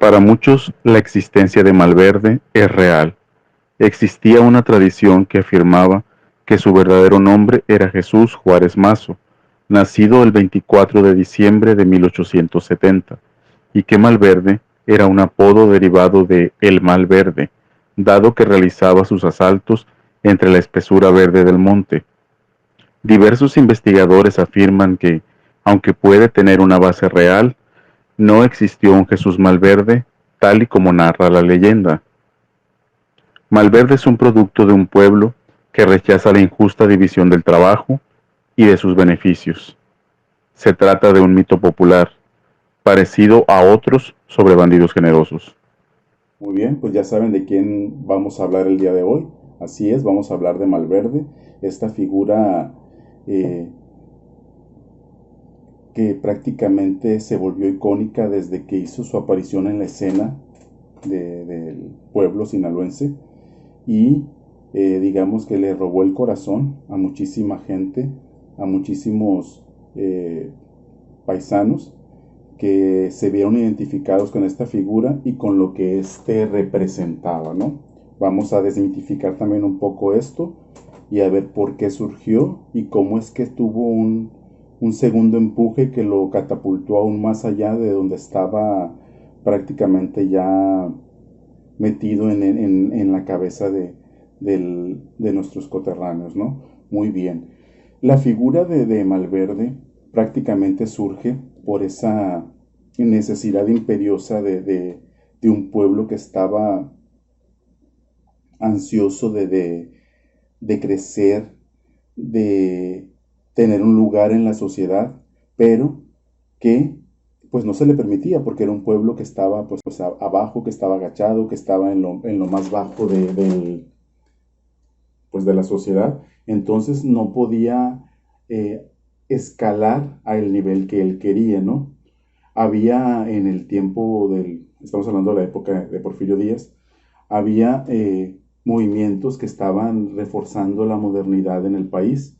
Para muchos, la existencia de Malverde es real. Existía una tradición que afirmaba que su verdadero nombre era Jesús Juárez Mazo, nacido el 24 de diciembre de 1870, y que Malverde era un apodo derivado de El Malverde, dado que realizaba sus asaltos entre la espesura verde del monte. Diversos investigadores afirman que, aunque puede tener una base real, no existió un Jesús Malverde tal y como narra la leyenda. Malverde es un producto de un pueblo que rechaza la injusta división del trabajo y de sus beneficios. Se trata de un mito popular, parecido a otros sobre bandidos generosos. Muy bien, pues ya saben de quién vamos a hablar el día de hoy. Así es, vamos a hablar de Malverde, esta figura eh, que prácticamente se volvió icónica desde que hizo su aparición en la escena del pueblo sinaloense y digamos que le robó el corazón a muchísima gente, a muchísimos paisanos que se vieron identificados con esta figura y con lo que éste representaba, ¿no? Vamos a desmitificar también un poco esto y a ver por qué surgió y cómo es que tuvo un segundo empuje que lo catapultó aún más allá de donde estaba prácticamente ya metido en la cabeza de nuestros coterráneos, ¿no? Muy bien. La figura de Malverde prácticamente surge por esa necesidad imperiosa de un pueblo que estaba ansioso de crecer, de tener un lugar en la sociedad, pero que pues no se le permitía porque era un pueblo que estaba pues abajo, que estaba agachado, que estaba en lo más bajo pues, de la sociedad, entonces no podía escalar al nivel que él quería, ¿no? Había en el tiempo estamos hablando de la época de Porfirio Díaz, había movimientos que estaban reforzando la modernidad en el país.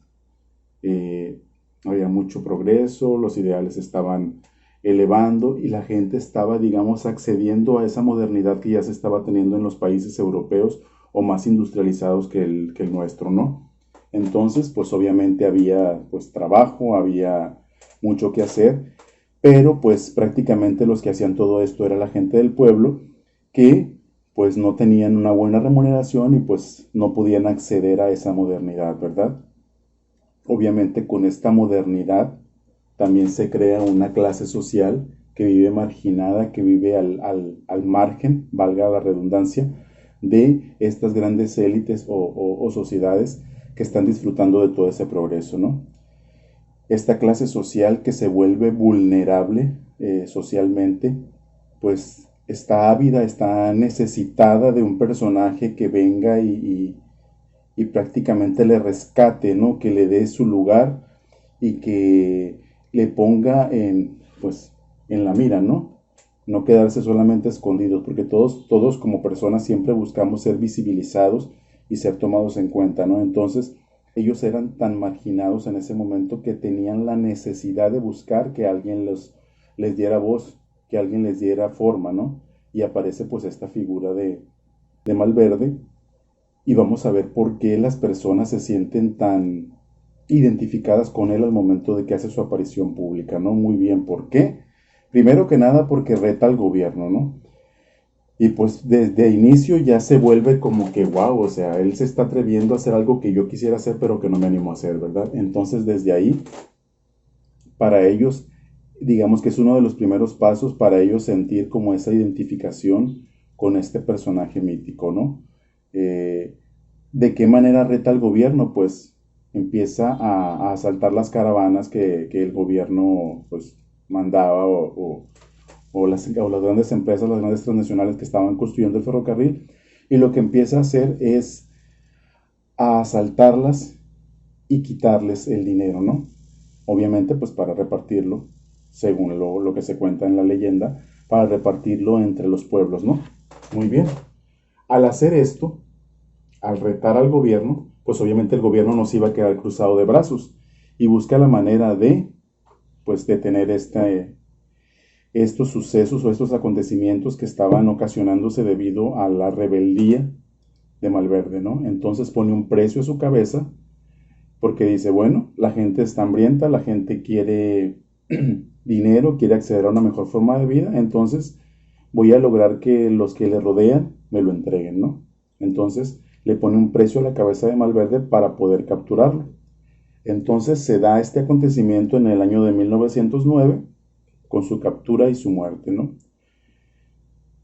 Eh, Había mucho progreso, los ideales estaban elevando y la gente estaba, digamos, accediendo a esa modernidad que ya se estaba teniendo en los países europeos o más industrializados que el nuestro, ¿no? Entonces, pues obviamente había pues trabajo, había mucho que hacer, pero pues prácticamente los que hacían todo esto era la gente del pueblo que pues no tenían una buena remuneración y pues no podían acceder a esa modernidad, ¿verdad? Obviamente con esta modernidad también se crea una clase social que vive marginada, que vive al margen, valga la redundancia, de estas grandes élites o sociedades que están disfrutando de todo ese progreso, ¿no? Esta clase social que se vuelve vulnerable socialmente, pues está ávida, está necesitada de un personaje que venga y prácticamente le rescate, ¿no? Que le dé su lugar y que le ponga pues, en la mira, ¿no? No quedarse solamente escondidos, porque todos como personas siempre buscamos ser visibilizados y ser tomados en cuenta, ¿no? Entonces, ellos eran tan marginados en ese momento que tenían la necesidad de buscar que alguien les diera voz, que alguien les diera forma, ¿no? Y aparece pues esta figura de Malverde, y vamos a ver por qué las personas se sienten tan identificadas con él al momento de que hace su aparición pública, ¿no? Muy bien, ¿por qué? Primero que nada porque reta al gobierno, ¿no? Y pues desde inicio ya se vuelve como que, wow, o sea, él se está atreviendo a hacer algo que yo quisiera hacer, pero que no me animo a hacer, ¿verdad? Entonces desde ahí, para ellos, digamos que es uno de los primeros pasos para ellos sentir como esa identificación con este personaje mítico, ¿no? Eh, ¿De qué manera reta al gobierno? Pues empieza a asaltar las caravanas que el gobierno pues mandaba o las grandes empresas, las grandes transnacionales que estaban construyendo el ferrocarril, y lo que empieza a hacer es a asaltarlas y quitarles el dinero, ¿no? Obviamente pues para repartirlo, según lo que se cuenta en la leyenda, para repartirlo entre los pueblos, ¿no? Muy bien. Al hacer esto, al retar al gobierno, pues obviamente el gobierno no se iba a quedar cruzado de brazos y busca la manera de, pues, detener estos sucesos o estos acontecimientos que estaban ocasionándose debido a la rebeldía de Malverde, ¿no? Entonces pone un precio a su cabeza porque dice, bueno, la gente está hambrienta, la gente quiere dinero, quiere acceder a una mejor forma de vida, entonces voy a lograr que los que le rodean me lo entreguen, ¿no? Entonces le pone un precio a la cabeza de Malverde para poder capturarlo. Entonces se da este acontecimiento en el año de 1909 con su captura y su muerte, ¿no?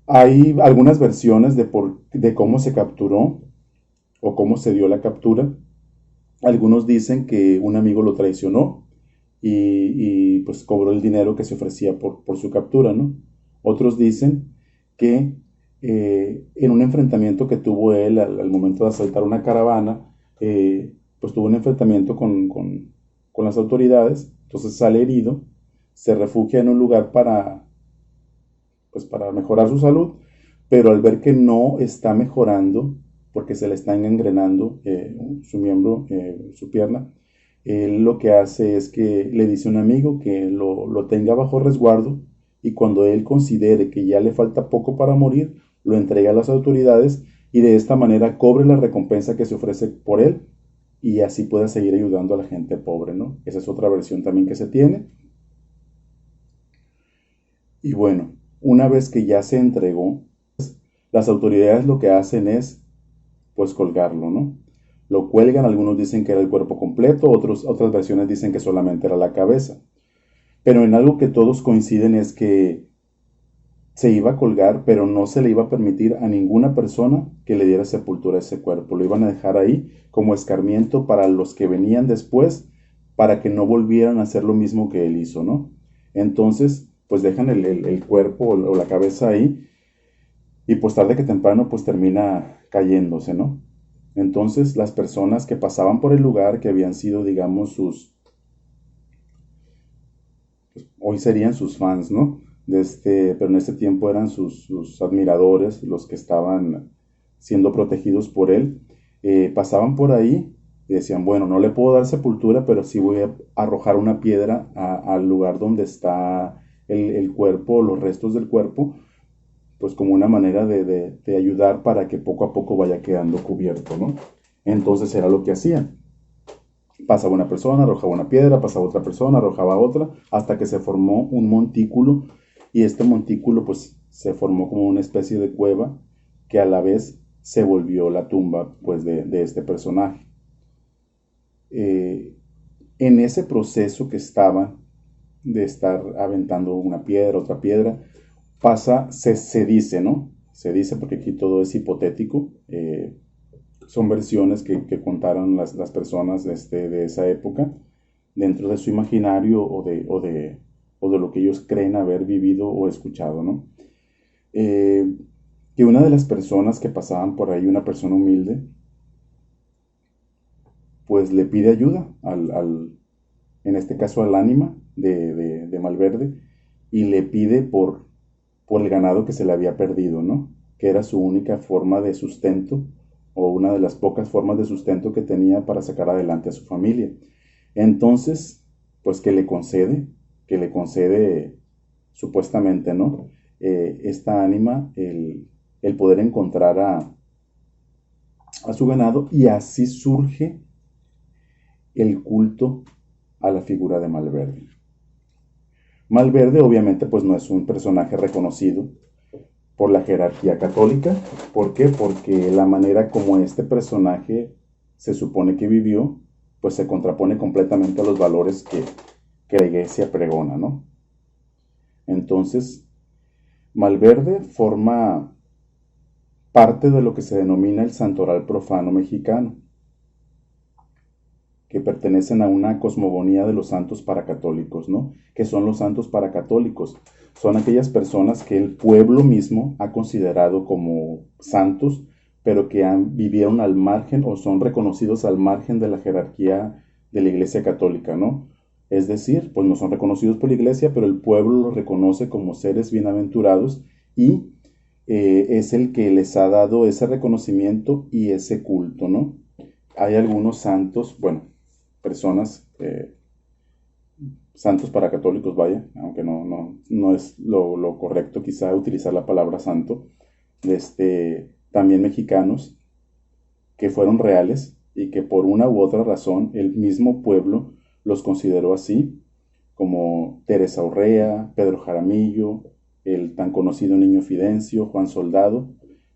Hay algunas versiones de cómo se capturó o cómo se dio la captura. Algunos dicen que un amigo lo traicionó pues cobró el dinero que se ofrecía por su captura, ¿no? Otros dicen que en un enfrentamiento que tuvo él al momento de asaltar una caravana, pues tuvo un enfrentamiento con las autoridades, entonces sale herido, se refugia en un lugar pues para mejorar su salud, pero al ver que no está mejorando, porque se le está engangrenando su miembro, su pierna, él lo que hace es que le dice a un amigo que lo tenga bajo resguardo y cuando él considere que ya le falta poco para morir, lo entrega a las autoridades y de esta manera cobre la recompensa que se ofrece por él y así pueda seguir ayudando a la gente pobre, ¿no? Esa es otra versión también que se tiene. Y bueno, una vez que ya se entregó, las autoridades lo que hacen es pues colgarlo, ¿no? Lo cuelgan, algunos dicen que era el cuerpo completo, otras versiones dicen que solamente era la cabeza. Pero en algo que todos coinciden es que se iba a colgar, pero no se le iba a permitir a ninguna persona que le diera sepultura a ese cuerpo. Lo iban a dejar ahí como escarmiento para los que venían después, para que no volvieran a hacer lo mismo que él hizo, ¿no? Entonces, pues dejan el cuerpo o la cabeza ahí y pues tarde que temprano pues termina cayéndose, ¿no? Entonces las personas que pasaban por el lugar, que habían sido, digamos, pues, hoy serían sus fans, ¿no? Pero en este tiempo eran sus admiradores, los que estaban siendo protegidos por él, pasaban por ahí y decían, bueno, no le puedo dar sepultura, pero sí voy a arrojar una piedra al lugar donde está el cuerpo, los restos del cuerpo, pues como una manera de ayudar para que poco a poco vaya quedando cubierto, ¿no? Entonces era lo que hacían. Pasaba una persona, arrojaba una piedra, pasaba otra persona, arrojaba otra, hasta que se formó un montículo y este montículo pues se formó como una especie de cueva que a la vez se volvió la tumba pues de este personaje. En ese proceso que estaba de estar aventando una piedra, otra piedra, se dice, ¿no? Se dice porque aquí todo es hipotético, son versiones que contaron las personas de esa época dentro de su imaginario o de lo que ellos creen haber vivido o escuchado, ¿no? Que una de las personas que pasaban por ahí, una persona humilde, pues le pide ayuda en este caso al ánima de Malverde, y le pide por el ganado que se le había perdido, ¿no? Que era su única forma de sustento o una de las pocas formas de sustento que tenía para sacar adelante a su familia. Entonces, pues que le concede supuestamente, ¿no? Esta ánima, el poder encontrar a su ganado y así surge el culto a la figura de Malverde. Malverde obviamente pues no es un personaje reconocido por la jerarquía católica. ¿Por qué? Porque la manera como este personaje se supone que vivió, pues se contrapone completamente a los valores que la iglesia pregona, ¿no? Entonces, Malverde forma parte de lo que se denomina el santoral profano mexicano, que pertenecen a una cosmogonía de los santos paracatólicos, ¿no? ¿Qué son los santos paracatólicos? Son aquellas personas que el pueblo mismo ha considerado como santos, pero que vivieron al margen o son reconocidos al margen de la jerarquía de la Iglesia Católica, ¿no? Es decir, pues no son reconocidos por la Iglesia, pero el pueblo los reconoce como seres bienaventurados y es el que les ha dado ese reconocimiento y ese culto, ¿no? Hay algunos santos, bueno, personas santos para católicos, vaya, aunque no es lo correcto quizá utilizar la palabra santo, también mexicanos que fueron reales y que por una u otra razón el mismo pueblo los consideró así, como Teresa Urrea, Pedro Jaramillo, el tan conocido Niño Fidencio, Juan Soldado,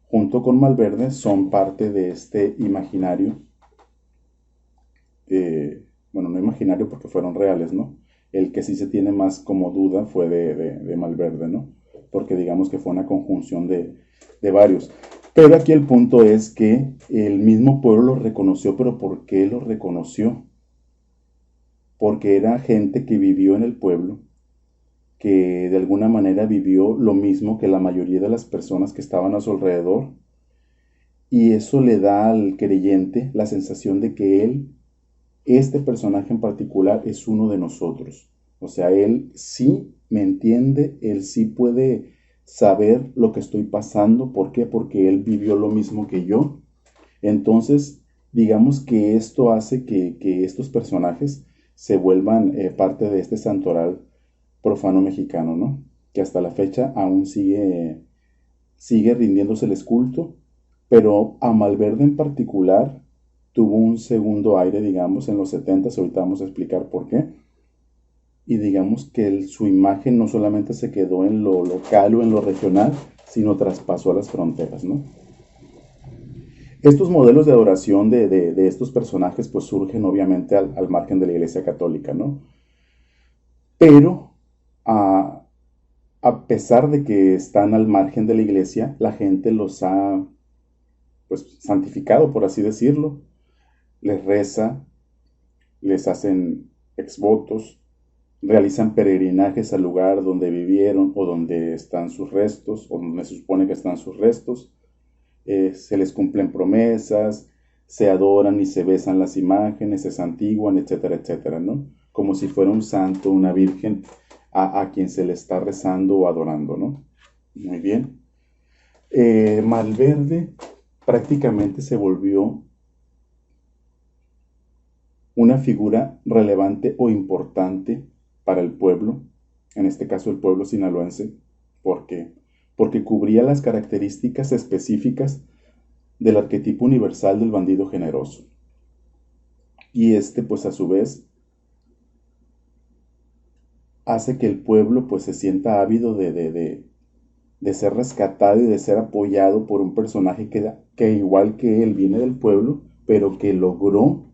junto con Malverde, son parte de este imaginario, bueno, no imaginario porque fueron reales, ¿no? El que sí se tiene más como duda fue de Malverde, ¿no? Porque digamos que fue una conjunción de varios. Pero aquí el punto es que el mismo pueblo lo reconoció, pero ¿por qué lo reconoció? Porque era gente que vivió en el pueblo, que de alguna manera vivió lo mismo que la mayoría de las personas que estaban a su alrededor, y eso le da al creyente la sensación de que él, este personaje en particular, es uno de nosotros. O sea, él sí me entiende, él sí puede saber lo que estoy pasando. ¿Por qué? Porque él vivió lo mismo que yo. Entonces, digamos que esto hace que estos personajes se vuelvan parte de este santoral profano mexicano, ¿no? Que hasta la fecha aún sigue rindiéndoseles culto, pero a Malverde en particular tuvo un segundo aire, digamos, en los 70s, ahorita vamos a explicar por qué, y digamos que su imagen no solamente se quedó en lo local o en lo regional, sino traspasó a las fronteras, ¿no? Estos modelos de adoración de estos personajes pues surgen obviamente al margen de la Iglesia Católica, ¿no? Pero a pesar de que están al margen de la Iglesia, la gente los ha pues santificado, por así decirlo. Les reza, les hacen exvotos, realizan peregrinajes al lugar donde vivieron o donde están sus restos, o donde se supone que están sus restos. Se les cumplen promesas, se adoran y se besan las imágenes, se santiguan, etcétera, etcétera, ¿no? Como si fuera un santo, una virgen a quien se le está rezando o adorando, ¿no? Muy bien. Malverde prácticamente se volvió una figura relevante o importante para el pueblo, en este caso el pueblo sinaloense. ¿Por qué? Porque cubría las características específicas del arquetipo universal del bandido generoso. Y pues a su vez, hace que el pueblo pues se sienta ávido de ser rescatado y de ser apoyado por un personaje que igual que él viene del pueblo, pero que logró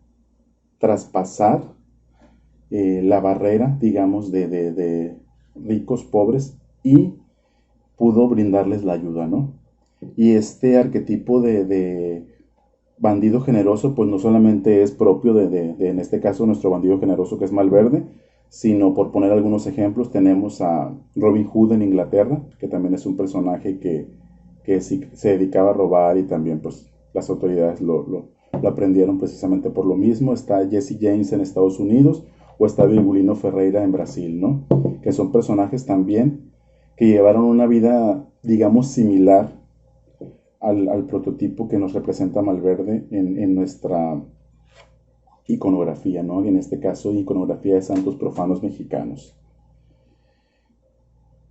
traspasar la barrera, digamos, de ricos, pobres, y pudo brindarles la ayuda, ¿no? Y este arquetipo de bandido generoso, pues no solamente es propio en este caso, nuestro bandido generoso que es Malverde, sino por poner algunos ejemplos, tenemos a Robin Hood en Inglaterra, que también es un personaje que sí se dedicaba a robar y también pues las autoridades lo aprendieron precisamente por lo mismo. Está Jesse James en Estados Unidos, o está Virgulino Ferreira en Brasil, ¿no? Que son personajes también que llevaron una vida, digamos, similar al prototipo que nos representa Malverde en nuestra iconografía, ¿no? En este caso, iconografía de santos profanos mexicanos.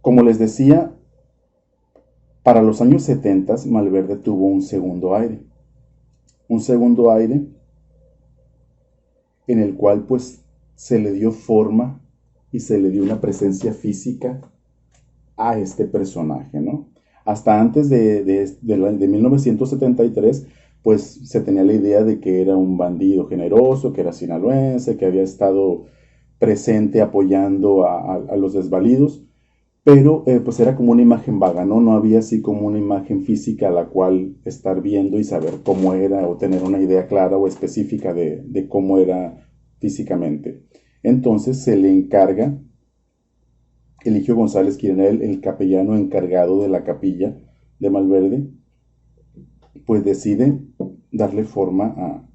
Como les decía, para los años 70 Malverde tuvo un segundo aire. Un segundo aire en el cual pues se le dio forma y se le dio una presencia física a este personaje, ¿no? Hasta antes de 1973, pues se tenía la idea de que era un bandido generoso, que era sinaloense, que había estado presente apoyando a los desvalidos, pero pues era como una imagen vaga, ¿no? No había así como una imagen física a la cual estar viendo y saber cómo era, o tener una idea clara o específica de cómo era físicamente. Entonces se le encarga Eligio González Quirenel, el capellano encargado de la capilla de Malverde, pues decide darle forma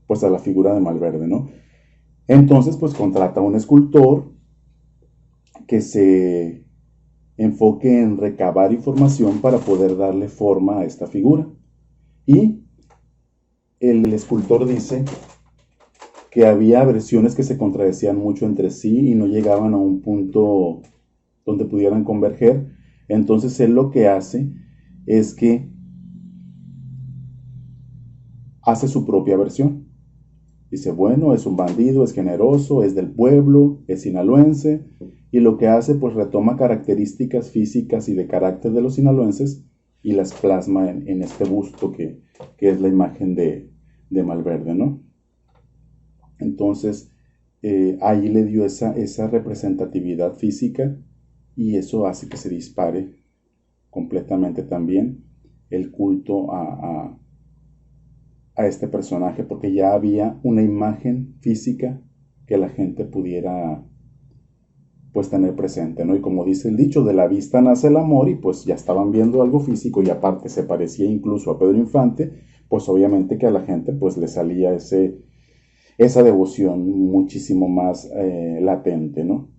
pues a la figura de Malverde, ¿no? Entonces pues contrata a un escultor que se enfoque en recabar información para poder darle forma a esta figura. Y el escultor dice que había versiones que se contradecían mucho entre sí y no llegaban a un punto donde pudieran converger. Entonces él lo que hace es que hace su propia versión. Dice, bueno, es un bandido, es generoso, es del pueblo, es sinaloense, y lo que hace, pues retoma características físicas y de carácter de los sinaloenses y las plasma en este busto que es la imagen de Malverde, ¿no? Entonces, ahí le dio esa representatividad física y eso hace que se dispare completamente también el culto a este personaje, porque ya había una imagen física que la gente pudiera pues tener presente, ¿no? Y como dice el dicho, de la vista nace el amor, y pues ya estaban viendo algo físico y aparte se parecía incluso a Pedro Infante, pues obviamente que a la gente pues le salía esa devoción muchísimo más latente, ¿no?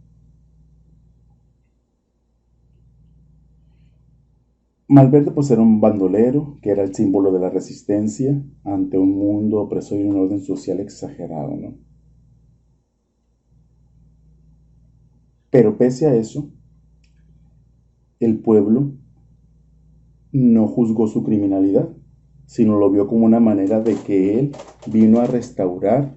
Malverde pues era un bandolero que era el símbolo de la resistencia ante un mundo opresor y un orden social exagerado, ¿no? Pero pese a eso, el pueblo no juzgó su criminalidad, sino lo vio como una manera de que él vino a restaurar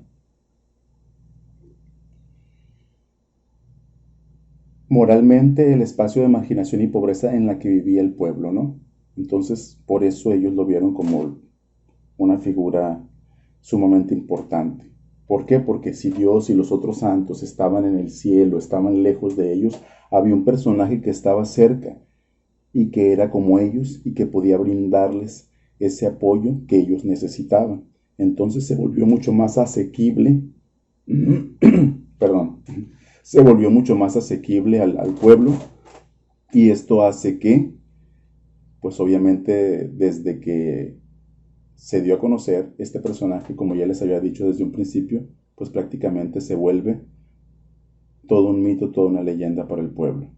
moralmente el espacio de marginación y pobreza en la que vivía el pueblo, ¿no? Entonces, por eso ellos lo vieron como una figura sumamente importante. ¿Por qué? Porque si Dios y los otros santos estaban en el cielo, estaban lejos de ellos, había un personaje que estaba cerca y que era como ellos y que podía brindarles ese apoyo que ellos necesitaban. Entonces se volvió mucho más asequible, perdón, se volvió mucho más asequible al pueblo, y esto hace que, pues obviamente desde que se dio a conocer este personaje, como ya les había dicho desde un principio, pues prácticamente se vuelve todo un mito, toda una leyenda para el pueblo.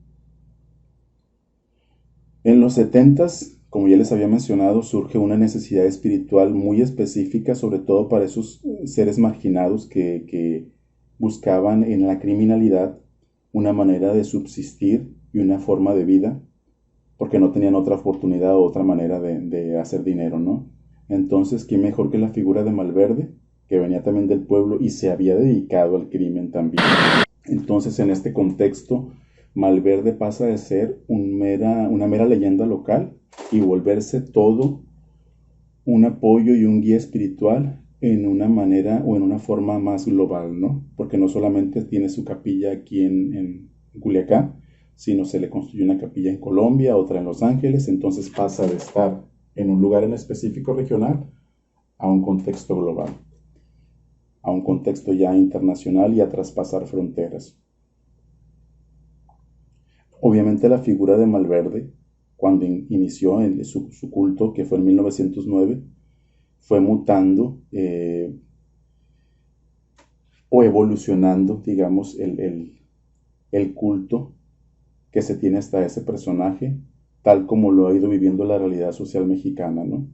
En los 70s, como ya les había mencionado, surge una necesidad espiritual muy específica, sobre todo para esos seres marginados que buscaban en la criminalidad una manera de subsistir y una forma de vida, porque no tenían otra oportunidad o otra manera de hacer dinero, ¿no? Entonces, ¿quién mejor que la figura de Malverde, que venía también del pueblo y se había dedicado al crimen también? Entonces, en este contexto, Malverde pasa de ser una mera leyenda local y volverse todo un apoyo y un guía espiritual en una manera o en una forma más global, ¿no? Porque no solamente tiene su capilla aquí en Culiacán, sino se le construyó una capilla en Colombia, otra en Los Ángeles, entonces pasa de estar en un lugar en específico regional a un contexto global, a un contexto ya internacional y a traspasar fronteras. Obviamente la figura de Malverde, cuando inició su culto, que fue en 1909, fue mutando o evolucionando, digamos, el culto que se tiene hasta ese personaje, tal como lo ha ido viviendo la realidad social mexicana, ¿no?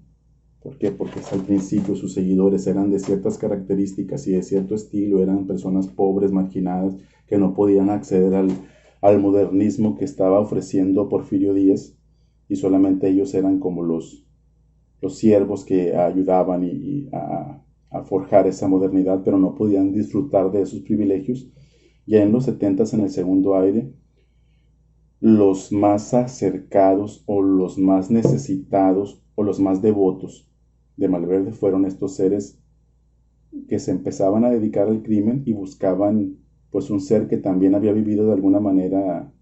¿Por qué? Porque al principio sus seguidores eran de ciertas características y de cierto estilo, eran personas pobres, marginadas, que no podían acceder al modernismo que estaba ofreciendo Porfirio Díaz, y solamente ellos eran como los siervos que ayudaban a forjar esa modernidad, pero no podían disfrutar de esos privilegios. Ya en los 70s, en el segundo aire, los más acercados o los más necesitados o los más devotos de Malverde fueron estos seres que se empezaban a dedicar al crimen y buscaban pues un ser que también había vivido de alguna manera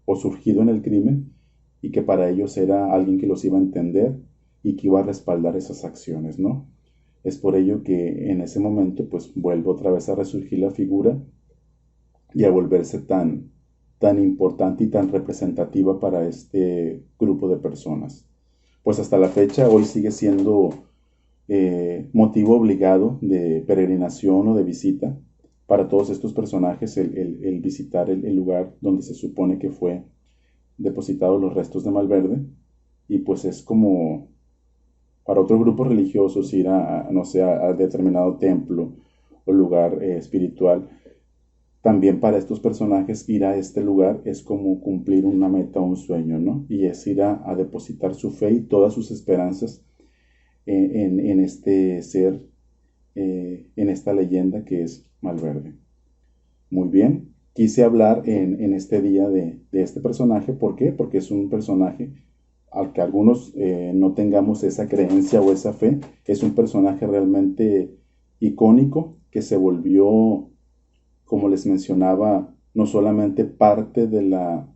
o surgido en el crimen, y que para ellos era alguien que los iba a entender y que iba a respaldar esas acciones, ¿no? Es por ello que en ese momento pues vuelve otra vez a resurgir la figura y a volverse tan importante y tan representativa para este grupo de personas. Pues hasta la fecha hoy sigue siendo motivo obligado de peregrinación o de visita para todos estos personajes el visitar el lugar donde se supone que fue depositados los restos de Malverde, y pues es como para otros grupos religiosos ir no sé, a determinado templo o lugar espiritual. También para estos personajes ir a este lugar es como cumplir una meta o un sueño, ¿no? Y es ir a depositar su fe y todas sus esperanzas en este ser, en esta leyenda que es Malverde. Muy bien, quise hablar en este día de este personaje. ¿Por qué? Porque es un personaje al que algunos no tengamos esa creencia o esa fe. Es un personaje realmente icónico que se volvió, como les mencionaba, no solamente parte de la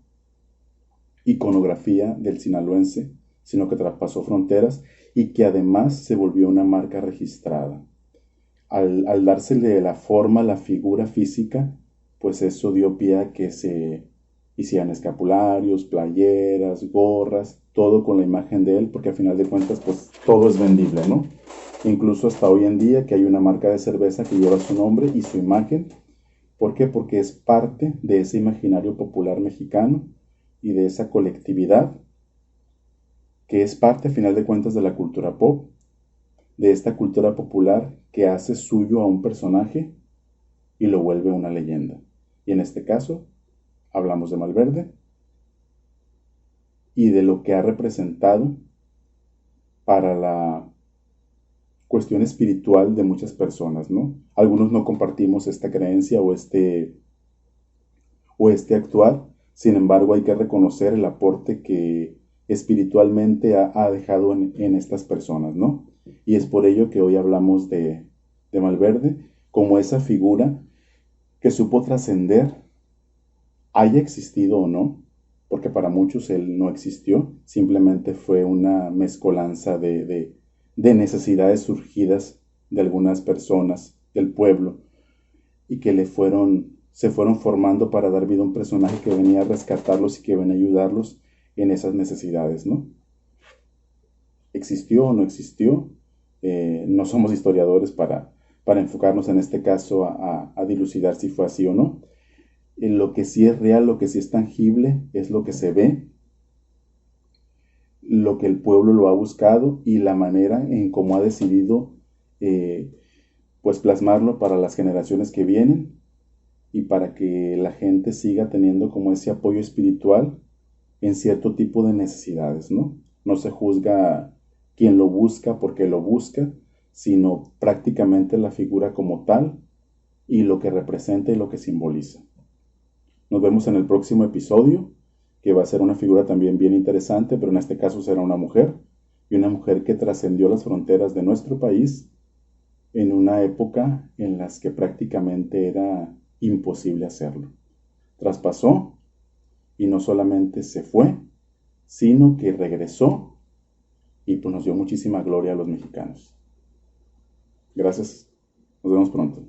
iconografía del sinaloense, sino que traspasó fronteras y que además se volvió una marca registrada. Al dársele la forma, la figura física, pues eso dio pie a que se hicieran escapularios, playeras, gorras, todo con la imagen de él, porque a final de cuentas, pues todo es vendible, ¿no? Incluso hasta hoy en día que hay una marca de cerveza que lleva su nombre y su imagen. ¿Por qué? Porque es parte de ese imaginario popular mexicano y de esa colectividad que es parte, a final de cuentas, de la cultura pop, de esta cultura popular que hace suyo a un personaje y lo vuelve una leyenda. Y en este caso, hablamos de Malverde y de lo que ha representado para la cuestión espiritual de muchas personas, ¿no? Algunos no compartimos esta creencia o este actuar. Sin embargo, hay que reconocer el aporte que espiritualmente ha dejado en estas personas, ¿no? Y es por ello que hoy hablamos de Malverde como esa figura que supo trascender, haya existido o no, porque para muchos él no existió, simplemente fue una mezcolanza de necesidades surgidas de algunas personas del pueblo y que se fueron formando para dar vida a un personaje que venía a rescatarlos y que venía a ayudarlos en esas necesidades, ¿no? ¿Existió o no existió? No somos historiadores para enfocarnos en este caso a dilucidar si fue así o no. Lo que sí es real, lo que sí es tangible, es lo que se ve, lo que el pueblo lo ha buscado y la manera en cómo ha decidido pues plasmarlo para las generaciones que vienen y para que la gente siga teniendo como ese apoyo espiritual en cierto tipo de necesidades, ¿no? No se juzga quien lo busca porque lo busca, sino prácticamente la figura como tal y lo que representa y lo que simboliza. Nos vemos en el próximo episodio, que va a ser una figura también bien interesante, pero en este caso será una mujer, y una mujer que trascendió las fronteras de nuestro país en una época en las que prácticamente era imposible hacerlo. Traspasó y no solamente se fue, sino que regresó y pues nos dio muchísima gloria a los mexicanos. Gracias, nos vemos pronto.